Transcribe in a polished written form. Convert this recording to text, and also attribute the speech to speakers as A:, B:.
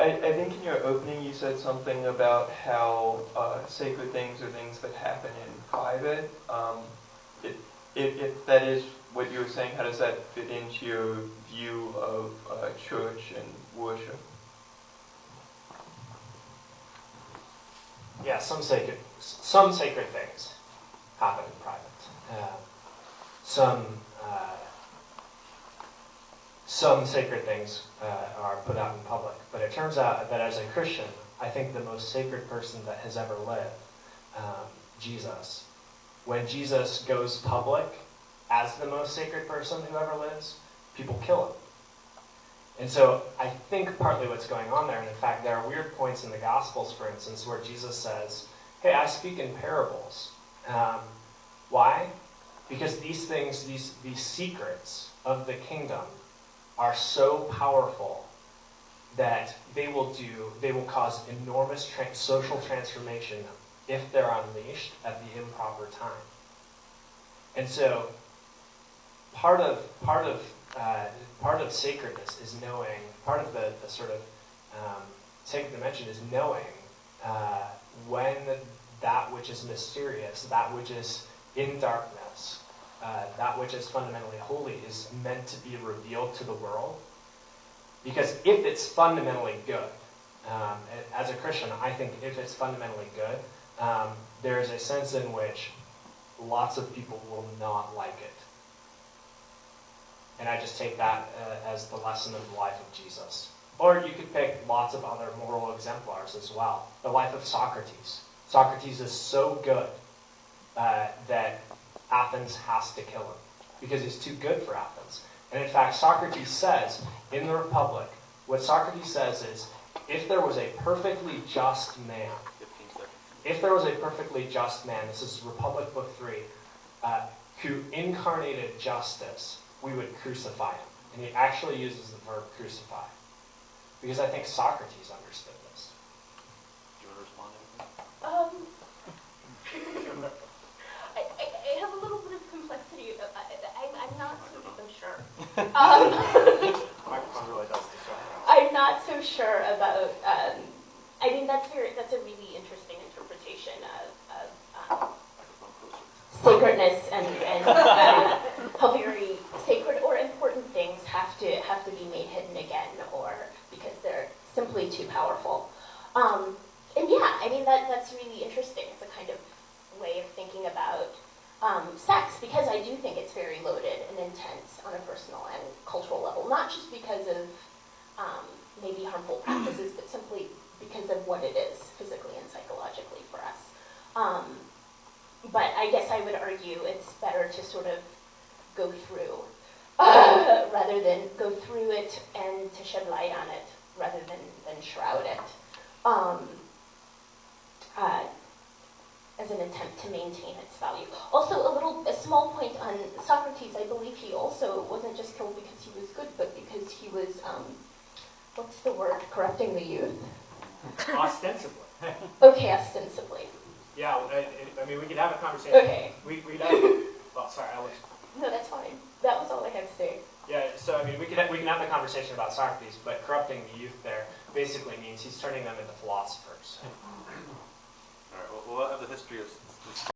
A: I think in your opening you said something about how sacred things are things that happen in private. If that is what you were saying, how does that fit into your view of church and worship?
B: Yeah, some sacred things happen in private. Some sacred things are put out in public. But it turns out that as a Christian, I think the most sacred person that has ever lived, Jesus, when Jesus goes public as the most sacred person who ever lives, people kill him. And so I think partly what's going on there, and in fact there are weird points in the Gospels, for instance, where Jesus says, hey, I speak in parables. Why? Because these things, these secrets of the kingdom are so powerful that they will cause enormous social transformation if they're unleashed at the improper time. And so part of sacredness is knowing, part of the sort of sacred dimension is knowing when that which is mysterious, that which is in darkness, that which is fundamentally holy is meant to be revealed to the world. Because if it's fundamentally good, as a Christian, I think if it's fundamentally good, there is a sense in which lots of people will not like it. And I just take that as the lesson of the life of Jesus. Or you could pick lots of other moral exemplars as well. The life of Socrates. Socrates is so good that Athens has to kill him because he's too good for Athens. And in fact, Socrates says in the Republic, what Socrates says is, if there was a perfectly just man, this is Republic Book 3, who incarnated justice, we would crucify him. And he actually uses the verb crucify. Because I think Socrates understood this.
C: Do you want to respond to anything?
D: I have a little bit of complexity. I'm not so sure.
C: Microphone really does distract.
D: I'm not so sure about. I mean, that's a really interesting interpretation of sacredness and how very sacred or important things have to be made hidden again, or because they're simply too powerful. And yeah, I mean that's really interesting. It's a kind of way of thinking about sex, because I do think it's very loaded and intense on a personal and cultural level, not just because of maybe harmful practices, but simply because of what it is physically and psychologically for us. But I guess I would argue it's better to sort of go through, rather than go through it and to shed light on it, rather than shroud it, as an attempt to maintain its value. Also, a small point on Socrates. I believe he also wasn't just killed because he was good, but because he was, what's the word, corrupting the youth?
B: Ostensibly.
D: Okay, ostensibly.
B: Yeah, I mean, we could have a conversation.
D: Okay.
B: We'd have, well, sorry, I was.
D: No, that's fine. That was all I had to say.
B: Yeah, so I mean, we can have the conversation about Socrates, but corrupting the youth there basically means he's turning them into philosophers.
C: All right, well, we'll have the history of